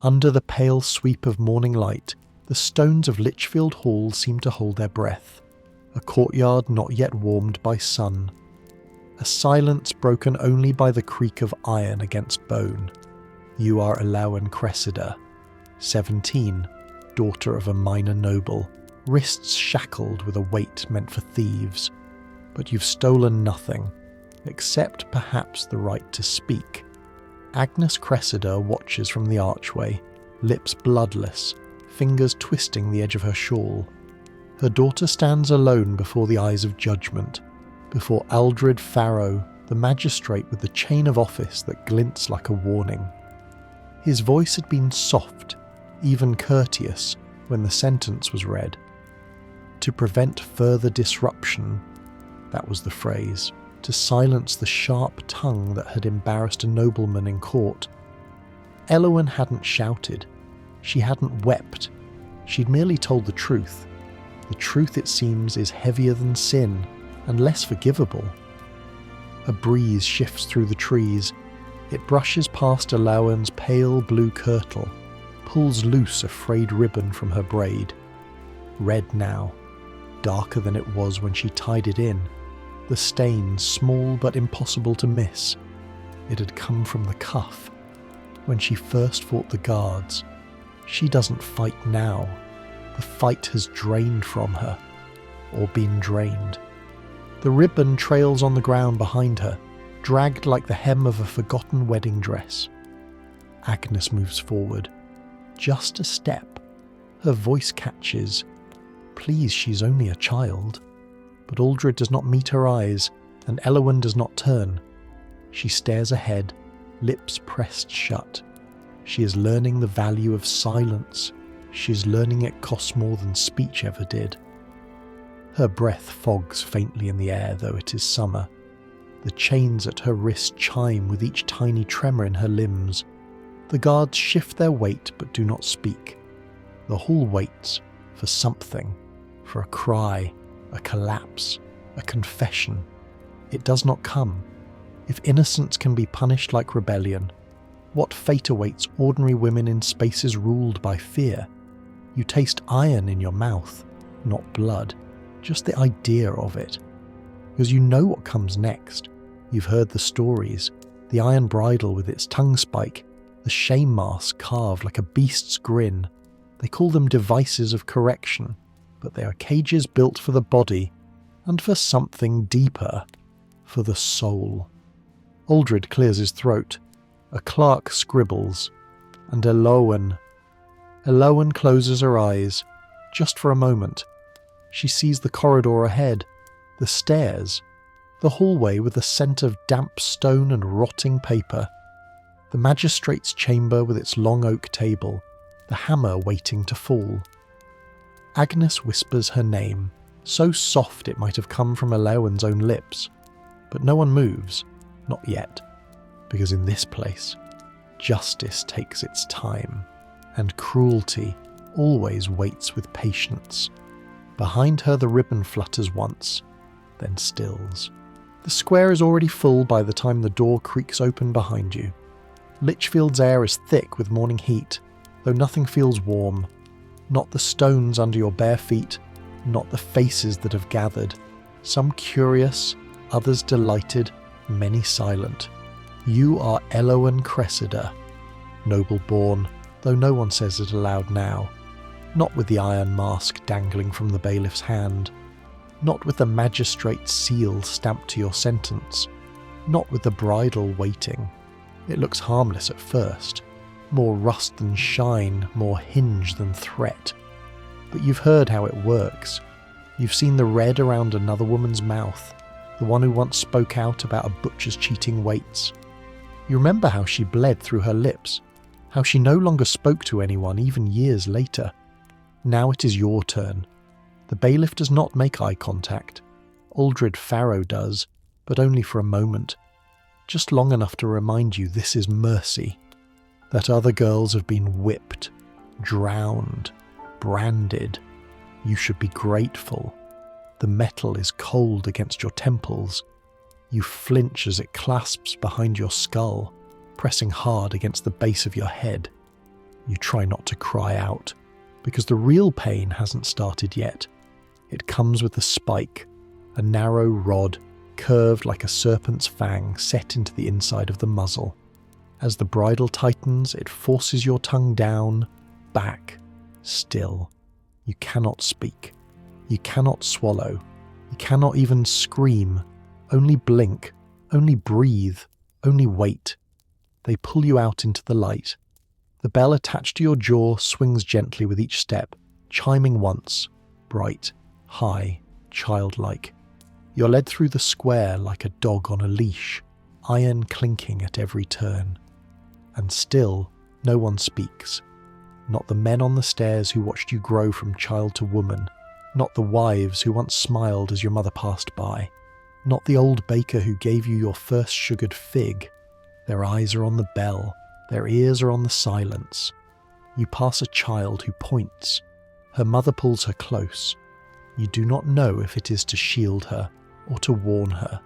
Under the pale sweep of morning light, the stones of Lichfield Hall seem to hold their breath, a courtyard not yet warmed by sun. A silence broken only by the creak of iron against bone. You are Elawen Cressida, 17, daughter of a minor noble, wrists shackled with a weight meant for thieves. But you've stolen nothing, except perhaps the right to speak. Agnes Cressida watches from the archway, lips bloodless, fingers twisting the edge of her shawl. Her daughter stands alone before the eyes of judgment, before Aldred Farrow, the magistrate with the chain of office that glints like a warning. His voice had been soft, even courteous, when the sentence was read. To prevent further disruption, that was the phrase, to silence the sharp tongue that had embarrassed a nobleman in court. Elowen hadn't shouted. She hadn't wept. She'd merely told the truth. The truth, it seems, is heavier than sin, and less forgivable. A breeze shifts through the trees. It brushes past Elawen's pale blue kirtle, pulls loose a frayed ribbon from her braid. Red now, darker than it was when she tied it in. The stain small but impossible to miss. It had come from the cuff, when she first fought the guards. She doesn't fight now. The fight has drained from her, or been drained. The ribbon trails on the ground behind her, dragged like the hem of a forgotten wedding dress. Agnes moves forward. Just a step. Her voice catches. Please, she's only a child. But Aldred does not meet her eyes, and Elowen does not turn. She stares ahead, lips pressed shut. She is learning the value of silence. She is learning it costs more than speech ever did. Her breath fogs faintly in the air, though it is summer. The chains at her wrist chime with each tiny tremor in her limbs. The guards shift their weight but do not speak. The hall waits for something, for a cry, a collapse, a confession. It does not come. If innocence can be punished like rebellion, what fate awaits ordinary women in spaces ruled by fear? You taste iron in your mouth, not blood, just the idea of it. Because you know what comes next. You've heard the stories, the iron bridle with its tongue spike, the shame mask carved like a beast's grin. They call them devices of correction, but they are cages built for the body and for something deeper, for the soul. Aldred clears his throat. A clerk scribbles, and Elowen closes her eyes, just for a moment. She sees the corridor ahead, the stairs, the hallway with the scent of damp stone and rotting paper, the magistrate's chamber with its long oak table, the hammer waiting to fall. Agnes whispers her name, so soft it might have come from Elowen's own lips, but no one moves, not yet, because in this place, justice takes its time, and cruelty always waits with patience. Behind her the ribbon flutters once, then stills. The square is already full by the time the door creaks open behind you. Lichfield's air is thick with morning heat, though nothing feels warm. Not the stones under your bare feet, not the faces that have gathered. Some curious, others delighted, many silent. You are Elowen Cressida, noble born, though no one says it aloud now. Not with the iron mask dangling from the bailiff's hand. Not with the magistrate's seal stamped to your sentence. Not with the bridle waiting. It looks harmless at first. More rust than shine, more hinge than threat. But you've heard how it works. You've seen the red around another woman's mouth, the one who once spoke out about a butcher's cheating weights. You remember how she bled through her lips, how she no longer spoke to anyone even years later. Now it is your turn. The bailiff does not make eye contact. Aldred Farrow does, but only for a moment. Just long enough to remind you this is mercy. That other girls have been whipped, drowned, branded. You should be grateful. The metal is cold against your temples. You flinch as it clasps behind your skull, pressing hard against the base of your head. You try not to cry out, because the real pain hasn't started yet. It comes with a spike, a narrow rod, curved like a serpent's fang set into the inside of the muzzle. As the bridle tightens, it forces your tongue down, back, still. You cannot speak. You cannot swallow. You cannot even scream. Only blink. Only breathe. Only wait. They pull you out into the light. The bell attached to your jaw swings gently with each step, chiming once, bright, high, childlike. You're led through the square like a dog on a leash, iron clinking at every turn. And still, no one speaks. Not the men on the stairs who watched you grow from child to woman. Not the wives who once smiled as your mother passed by. Not the old baker who gave you your first sugared fig. Their eyes are on the bell. Their ears are on the silence. You pass a child who points. Her mother pulls her close. You do not know if it is to shield her or to warn her.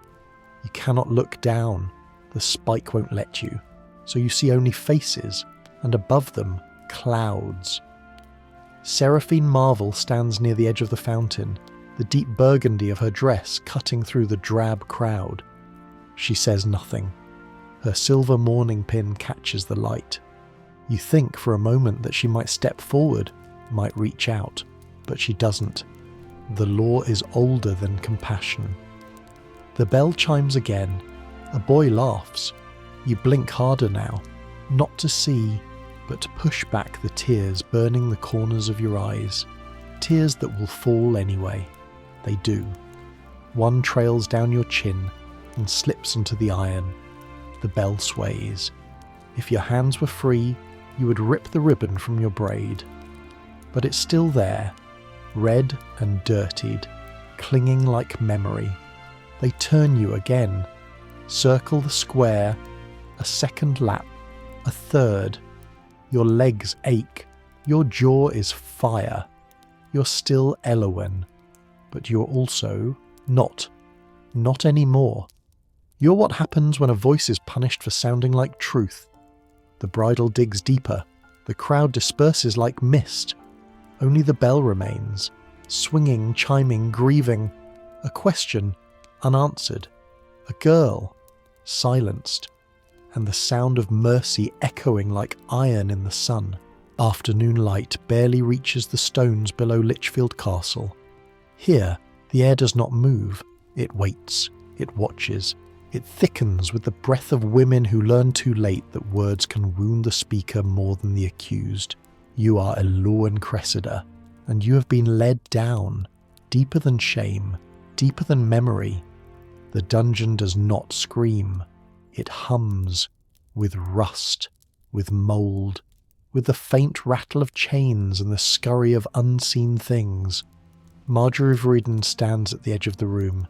You cannot look down. The spike won't let you. So you see only faces, and above them, clouds. Seraphine Marvel stands near the edge of the fountain, the deep burgundy of her dress cutting through the drab crowd. She says nothing. Her silver mourning pin catches the light. You think for a moment that she might step forward, might reach out, but she doesn't. The law is older than compassion. The bell chimes again. A boy laughs. You blink harder now, not to see, but to push back the tears burning the corners of your eyes. Tears that will fall anyway. They do. One trails down your chin and slips into the iron. The bell sways. If your hands were free, you would rip the ribbon from your braid. But it's still there, red and dirtied, clinging like memory. They turn you again, circle the square, a second lap, a third. Your legs ache, your jaw is fire. You're still Elowen, but you're also not anymore. You're what happens when a voice is punished for sounding like truth. The bridle digs deeper, the crowd disperses like mist. Only the bell remains, swinging, chiming, grieving. A question, unanswered. A girl, silenced. And the sound of mercy echoing like iron in the sun. Afternoon light barely reaches the stones below Lichfield Castle. Here, the air does not move. It waits. It watches. It thickens with the breath of women who learn too late that words can wound the speaker more than the accused. You are Elowen Cressida, and you have been led down, deeper than shame, deeper than memory. The dungeon does not scream. It hums, with rust, with mould, with the faint rattle of chains and the scurry of unseen things. Marjorie Vreeden stands at the edge of the room.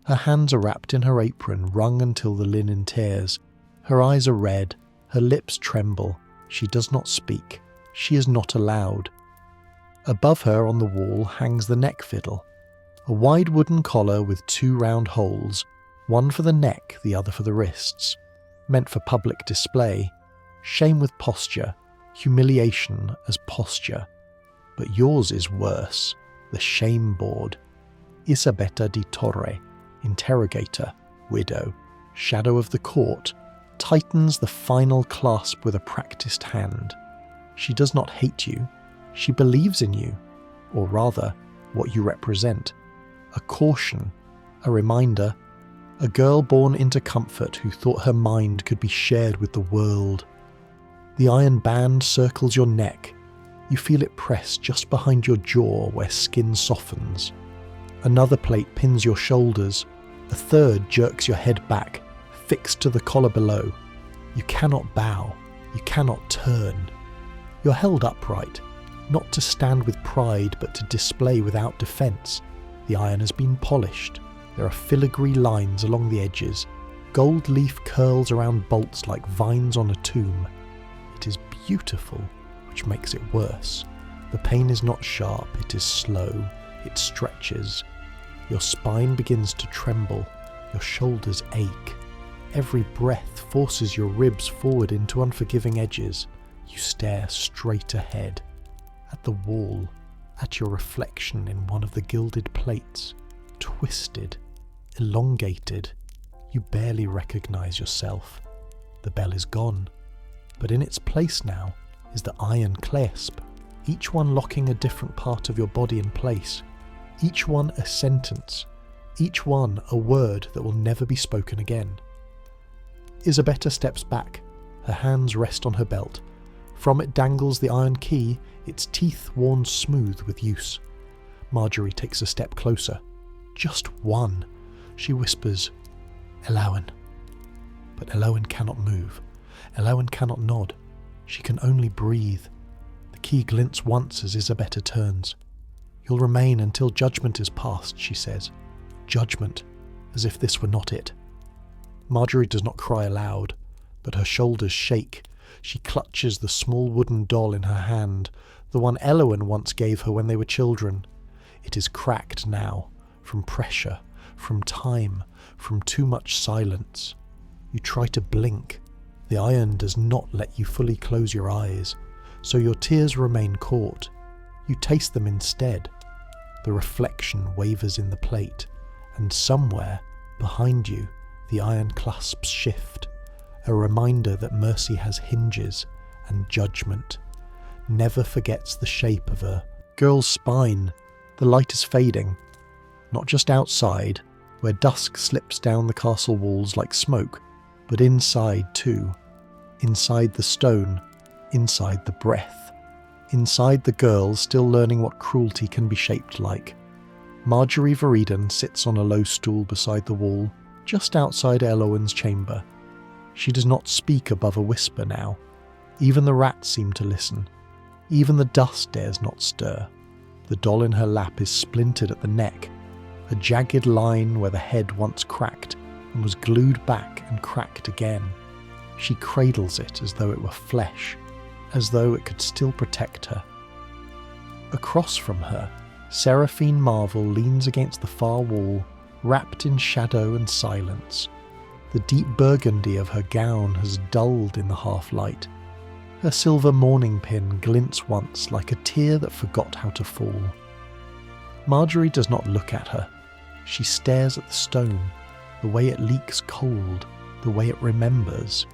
Her hands are wrapped in her apron, wrung until the linen tears. Her eyes are red, her lips tremble. She does not speak. She is not allowed. Above her on the wall hangs the neck fiddle, a wide wooden collar with 2 round holes, one for the neck, the other for the wrists, meant for public display. Shame with posture, humiliation as posture. But yours is worse, the shame board. Isabetta di Torre, interrogator, widow, shadow of the court, tightens the final clasp with a practiced hand. She does not hate you. She believes in you, or rather, what you represent. A caution, a reminder. A girl born into comfort who thought her mind could be shared with the world. The iron band circles your neck. You feel it press just behind your jaw where skin softens. Another plate pins your shoulders. A third jerks your head back, fixed to the collar below. You cannot bow. You cannot turn. You're held upright, not to stand with pride but to display without defence. The iron has been polished. There are filigree lines along the edges. Gold leaf curls around bolts like vines on a tomb. It is beautiful, which makes it worse. The pain is not sharp, it is slow. It stretches. Your spine begins to tremble. Your shoulders ache. Every breath forces your ribs forward into unforgiving edges. You stare straight ahead, at the wall, at your reflection in one of the gilded plates, twisted, elongated. You barely recognize yourself. The bell is gone, but in its place now is the iron clasp, each one locking a different part of your body in place, each one a sentence, each one a word that will never be spoken again. Isabetta steps back, her hands rest on her belt. From it dangles the iron key, its teeth worn smooth with use. Marjorie takes a step closer. Just one. She whispers, "Elowen." But Elowen cannot move. Elowen cannot nod. She can only breathe. The key glints once as Isabetta turns. "You'll remain until judgment is passed," she says. Judgment, as if this were not it. Marjorie does not cry aloud, but her shoulders shake. She clutches the small wooden doll in her hand, the one Elowen once gave her when they were children. It is cracked now, from pressure, from time, from too much silence. You try to blink. The iron does not let you fully close your eyes, so your tears remain caught. You taste them instead. The reflection wavers in the plate, and somewhere, behind you, the iron clasps shift, a reminder that mercy has hinges, and judgment never forgets the shape of a girl's spine. The light is fading, not just outside, where dusk slips down the castle walls like smoke, but inside too. Inside the stone, inside the breath, inside the girl still learning what cruelty can be shaped like. Marjorie Vereden sits on a low stool beside the wall, just outside Elowen's chamber. She does not speak above a whisper now. Even the rats seem to listen. Even the dust dares not stir. The doll in her lap is splintered at the neck, a jagged line where the head once cracked and was glued back and cracked again. She cradles it as though it were flesh, as though it could still protect her. Across from her, Seraphine Marvel leans against the far wall, wrapped in shadow and silence. The deep burgundy of her gown has dulled in the half-light. Her silver mourning pin glints once like a tear that forgot how to fall. Marjorie does not look at her. She stares at the stone, the way it leaks cold, the way it remembers.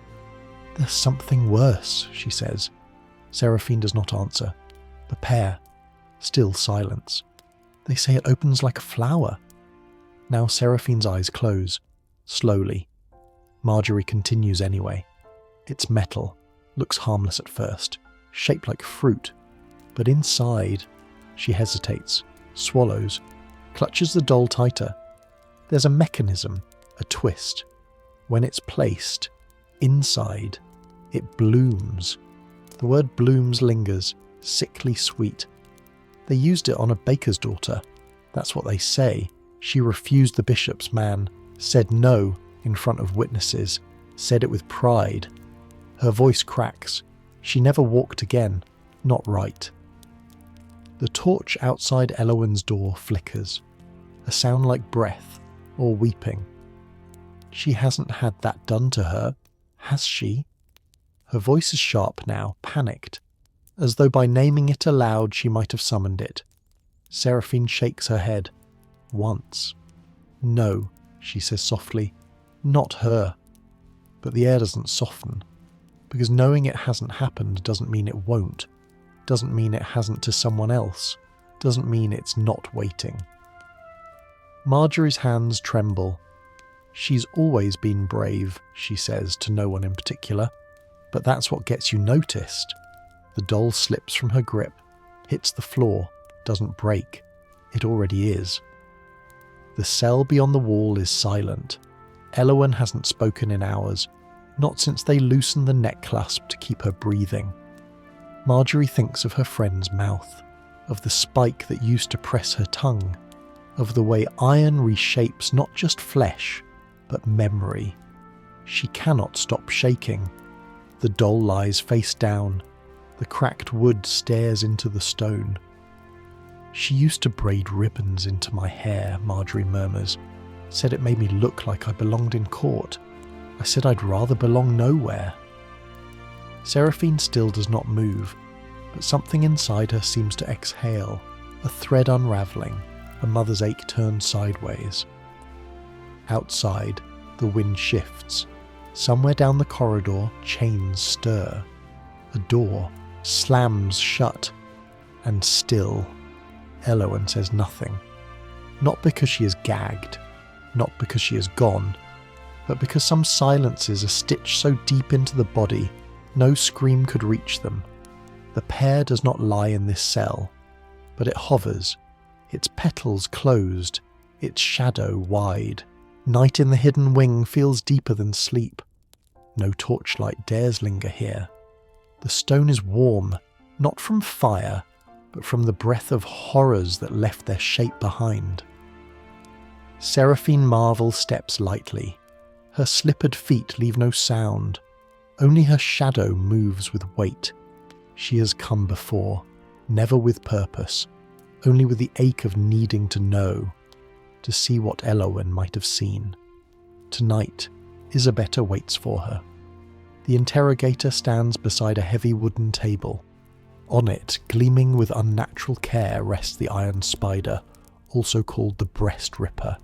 "There's something worse," she says. Seraphine does not answer. The pair, still silence. They say it opens like a flower. Now Seraphine's eyes close, slowly. Marjorie continues anyway. It's metal, looks harmless at first, shaped like fruit. But inside, she hesitates, swallows, clutches the doll tighter. There's a mechanism, a twist. When it's placed, inside, it blooms. The word blooms lingers, sickly sweet. They used it on a baker's daughter. That's what they say. She refused the bishop's man, said no in front of witnesses, said it with pride. Her voice cracks. She never walked again, not right. The torch outside Elowen's door flickers, a sound like breath or weeping. She hasn't had that done to her, has she? Her voice is sharp now, panicked, as though by naming it aloud she might have summoned it. Seraphine shakes her head. Once. "No," she says softly, "not her." But the air doesn't soften, because knowing it hasn't happened doesn't mean it won't, doesn't mean it hasn't to someone else, doesn't mean it's not waiting. Marjorie's hands tremble. She's always been brave, she says to no one in particular, but that's what gets you noticed. The doll slips from her grip, hits the floor, doesn't break. It already is. The cell beyond the wall is silent. Elowen hasn't spoken in hours, not since they loosened the neck clasp to keep her breathing. Marjorie thinks of her friend's mouth, of the spike that used to press her tongue, of the way iron reshapes not just flesh, but memory. She cannot stop shaking. The doll lies face down. The cracked wood stares into the stone. "She used to braid ribbons into my hair," Marjorie murmurs. "Said it made me look like I belonged in court. I said I'd rather belong nowhere." Seraphine still does not move, but something inside her seems to exhale, a thread unravelling, a mother's ache turned sideways. Outside, the wind shifts. Somewhere down the corridor, chains stir. A door slams shut, and still, Elowen says nothing. Not because she is gagged, not because she is gone, but because some silences are stitched so deep into the body, no scream could reach them. The pear does not lie in this cell, but it hovers, its petals closed, its shadow wide. Night in the hidden wing feels deeper than sleep. No torchlight dares linger here. The stone is warm, not from fire, but from the breath of horrors that left their shape behind. Seraphine Marvel steps lightly. Her slippered feet leave no sound. Only her shadow moves with weight. She has come before, never with purpose, only with the ache of needing to know, to see what Elowen might have seen. Tonight, Isabetta waits for her. The interrogator stands beside a heavy wooden table. On it, gleaming with unnatural care, rests the iron spider, also called the breast ripper.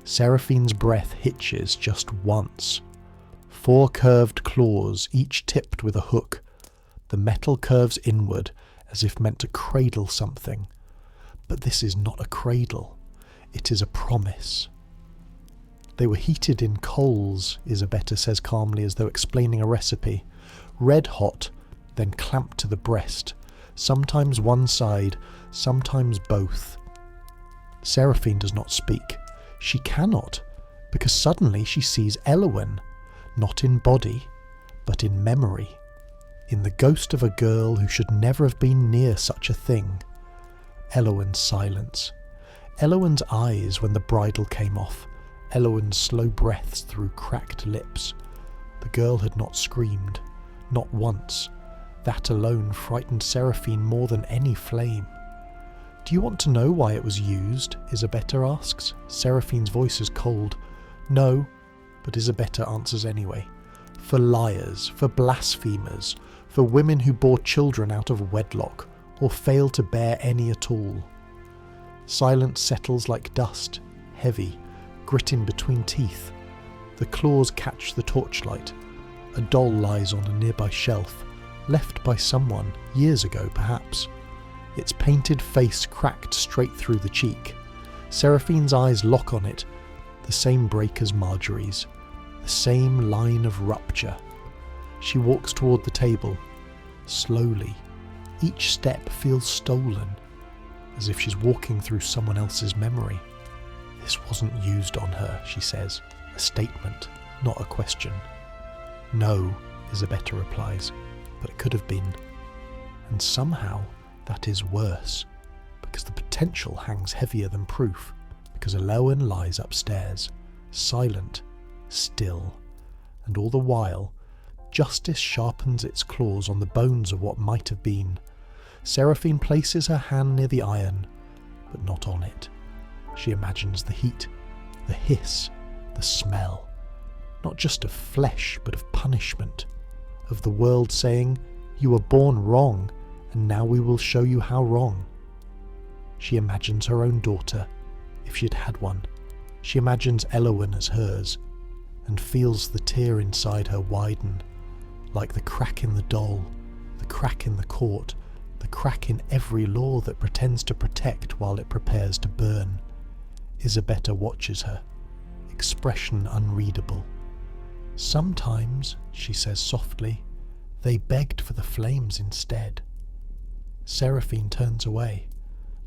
Seraphine's breath hitches just once. 4 curved claws, each tipped with a hook. The metal curves inward, as if meant to cradle something. But this is not a cradle. It is a promise. They were heated in coals, Isabetta says calmly as though explaining a recipe. Red hot, then clamped to the breast, sometimes one side, sometimes both. Seraphine does not speak. She cannot, because suddenly she sees Elowen, not in body, but in memory, in the ghost of a girl who should never have been near such a thing. Elowen's silence. Elowen's eyes when the bridle came off. Elowen's slow breaths through cracked lips. The girl had not screamed, not once. That alone frightened Seraphine more than any flame. "Do you want to know why it was used?" Isabetta asks. Seraphine's voice is cold. "No," but Isabetta answers anyway. "For liars, for blasphemers, for women who bore children out of wedlock, or failed to bear any at all." Silence settles like dust, heavy, gritting between teeth. The claws catch the torchlight. A doll lies on a nearby shelf, left by someone, years ago perhaps. Its painted face cracked straight through the cheek. Seraphine's eyes lock on it, the same break as Marjorie's, the same line of rupture. She walks toward the table, slowly. Each step feels stolen, as if she's walking through someone else's memory. "This wasn't used on her," she says, a statement, not a question. "No," Isabetta replies, "but it could have been. And somehow that is worse, because the potential hangs heavier than proof, because Elowen lies upstairs, silent, still, and all the while, justice sharpens its claws on the bones of what might have been. Seraphine places her hand near the iron, but not on it. She imagines the heat, the hiss, the smell, not just of flesh, but of punishment, of the world saying, "You were born wrong, and now we will show you how wrong." She imagines her own daughter, if she had had one. She imagines Elowen as hers, and feels the tear inside her widen, like the crack in the doll, the crack in the court, the crack in every law that pretends to protect while it prepares to burn. Isabetta watches her, expression unreadable. "Sometimes," she says softly, "they begged for the flames instead." Seraphine turns away,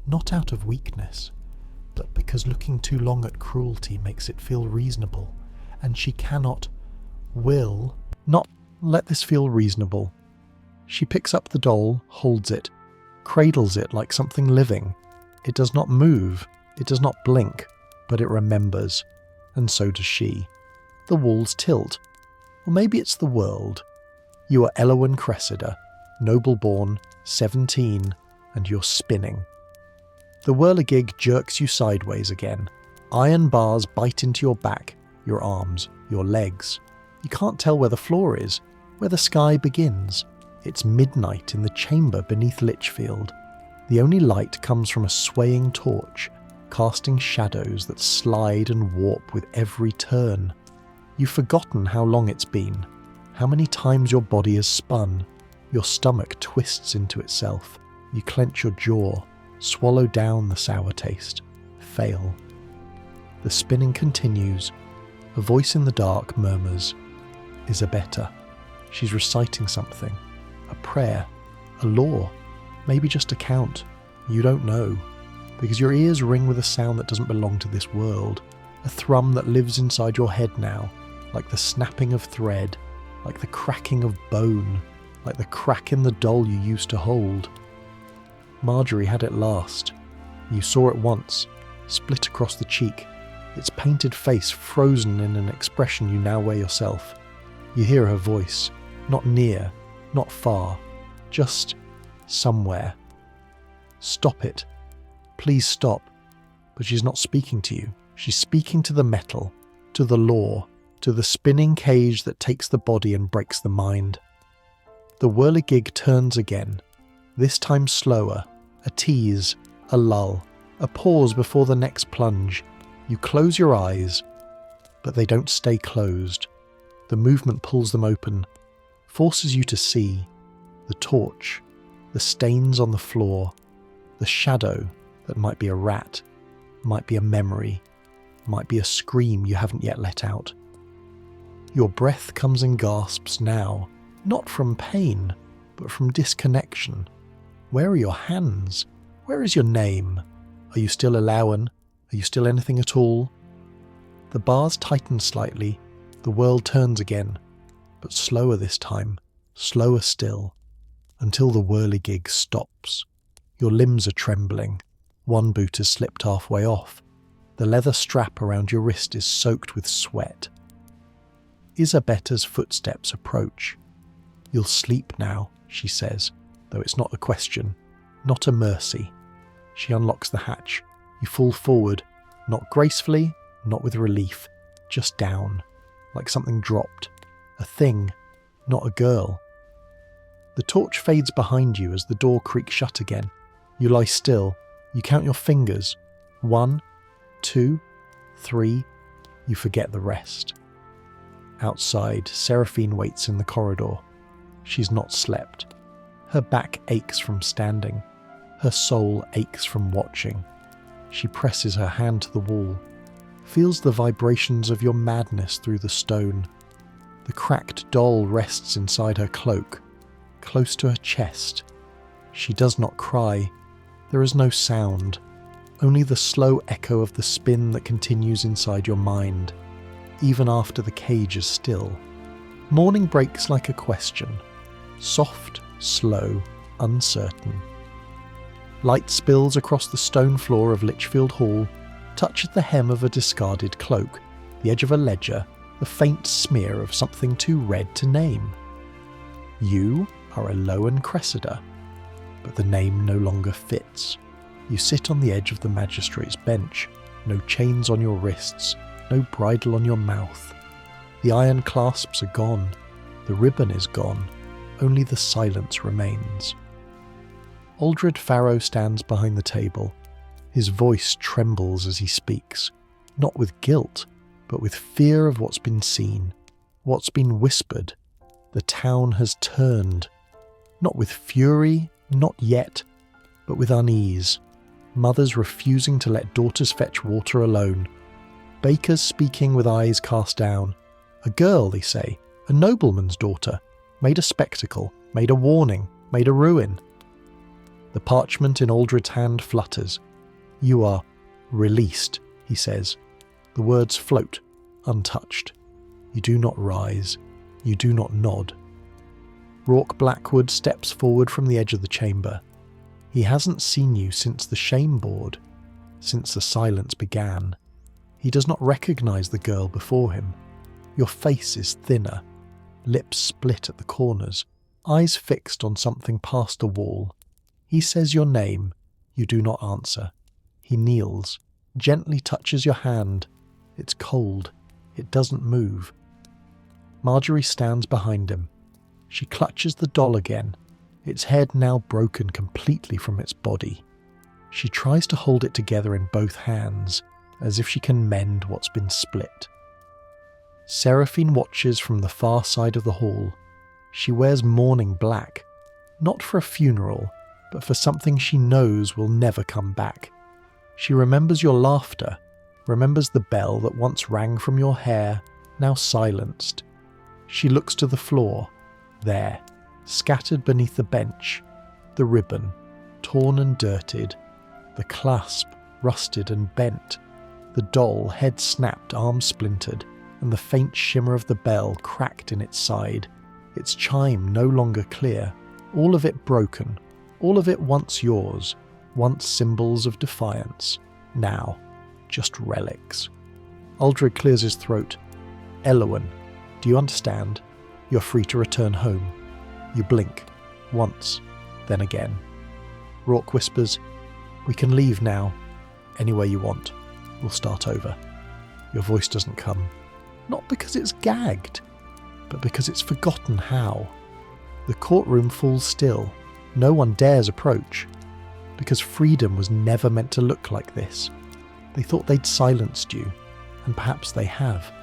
not out of weakness, but because looking too long at cruelty makes it feel reasonable, and she will not let this feel reasonable. She picks up the doll, holds it, cradles it like something living. It does not move, it does not blink, but it remembers, and so does she. The walls tilt, or maybe it's the world. You are Elowen Cressida, noble-born, 17, and you're spinning. The whirligig jerks you sideways again. Iron bars bite into your back, your arms, your legs. You can't tell where the floor is. where the sky begins. It's midnight in the chamber beneath Lichfield. The only light comes from a swaying torch, casting shadows that slide and warp with every turn. You've forgotten how long it's been, how many times your body has spun. Your stomach twists into itself. You clench your jaw, swallow down the sour taste, fail. The spinning continues. A voice in the dark murmurs, "Isabetta." She's reciting something. A prayer, a law, maybe just a count. You don't know, because your ears ring with a sound that doesn't belong to this world, a thrum that lives inside your head now, like the snapping of thread, like the cracking of bone, like the crack in the doll you used to hold. Marjorie had it last. You saw it once, split across the cheek, its painted face frozen in an expression you now wear yourself. You hear her voice, not near, not far, just somewhere. Stop it. Please stop. But she's not speaking to you. She's speaking to the metal, to the law, to the spinning cage that takes the body and breaks the mind. The whirligig turns again, this time slower, a tease, a lull, a pause before the next plunge. You close your eyes, but they don't stay closed. The movement pulls them open, forces you to see the torch, the stains on the floor, the shadow that might be a rat, might be a memory, might be a scream you haven't yet let out. Your breath comes in gasps now, not from pain, but from disconnection. Where are your hands? Where is your name? Are you still Alawan? Are you still anything at all? The bars tighten slightly, the world turns again, but slower this time, slower still, until the whirligig stops. Your limbs are trembling. One boot has slipped halfway off. The leather strap around your wrist is soaked with sweat. Isabetta's footsteps approach. "You'll sleep now," she says, though it's not a question, not a mercy. She unlocks the hatch. You fall forward, not gracefully, not with relief, just down, like something dropped. A thing, not a girl. The torch fades behind you as the door creaks shut again. You lie still. You count your fingers. 1, 2, 3. You forget the rest. Outside, Seraphine waits in the corridor. She's not slept. Her back aches from standing. Her soul aches from watching. She presses her hand to the wall, feels the vibrations of your madness through the stone. The cracked doll rests inside her cloak, close to her chest. She does not cry. There is no sound, only the slow echo of the spin that continues inside your mind, even after the cage is still. Morning breaks like a question, soft, slow, uncertain. Light spills across the stone floor of Lichfield Hall, touches the hem of a discarded cloak, the edge of a ledger, the faint smear of something too red to name. You are Alawan Cressida, but the name no longer fits. You sit on the edge of the magistrate's bench, no chains on your wrists, no bridle on your mouth. The iron clasps are gone, the ribbon is gone, only the silence remains. Aldred Farrow stands behind the table. His voice trembles as he speaks, not with guilt, but with fear of what's been seen, what's been whispered. The town has turned, not with fury, not yet, but with unease. Mothers refusing to let daughters fetch water alone. Bakers speaking with eyes cast down. A girl, they say, a nobleman's daughter, made a spectacle, made a warning, made a ruin. The parchment in Aldred's hand flutters. "You are released," he says. The words float, untouched. You do not rise. You do not nod. Rourke Blackwood steps forward from the edge of the chamber. He hasn't seen you since the shame board, since the silence began. He does not recognise the girl before him. Your face is thinner, lips split at the corners, eyes fixed on something past the wall. He says your name. You do not answer. He kneels, gently touches your hand. It's cold. It doesn't move. Marjorie stands behind him. She clutches the doll again, its head now broken completely from its body. She tries to hold it together in both hands, as if she can mend what's been split. Seraphine watches from the far side of the hall. She wears mourning black, not for a funeral, but for something she knows will never come back. She remembers your laughter, remembers the bell that once rang from your hair, now silenced. She looks to the floor. There, scattered beneath the bench, the ribbon, torn and dirted, the clasp rusted and bent, the doll, head snapped, arm splintered, and the faint shimmer of the bell cracked in its side, its chime no longer clear, all of it broken, all of it once yours, once symbols of defiance, now just relics. Aldred clears his throat. Elowen, do you understand? You're free to return home. You blink, once, then again. Rourke whispers, we can leave now, anywhere you want. We'll start over. Your voice doesn't come, not because it's gagged, but because it's forgotten how. The courtroom falls still. No one dares approach, because freedom was never meant to look like this. They thought they'd silenced you, and perhaps they have,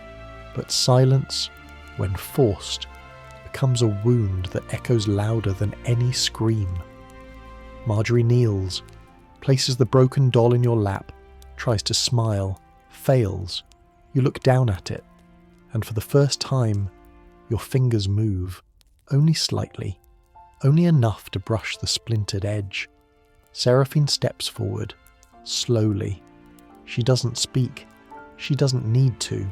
but silence, when forced, becomes a wound that echoes louder than any scream. Marjorie kneels, places the broken doll in your lap, tries to smile, fails. You look down at it, and for the first time, your fingers move, only slightly, only enough to brush the splintered edge. Seraphine steps forward, slowly. She doesn't speak. She doesn't need to,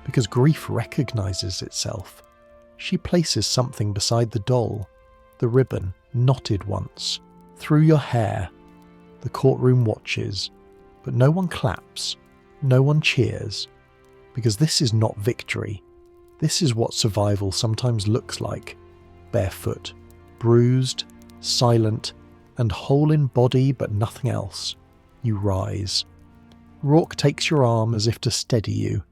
because grief recognizes itself. She places something beside the doll, the ribbon, knotted once, through your hair. The courtroom watches, but no one claps, no one cheers, because this is not victory. This is what survival sometimes looks like. Barefoot, bruised, silent, and whole in body but nothing else. You rise. Rourke takes your arm as if to steady you,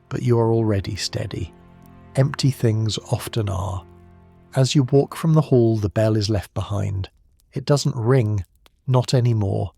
but you are already steady. Empty things often are. As you walk from the hall, the bell is left behind. It doesn't ring, not anymore.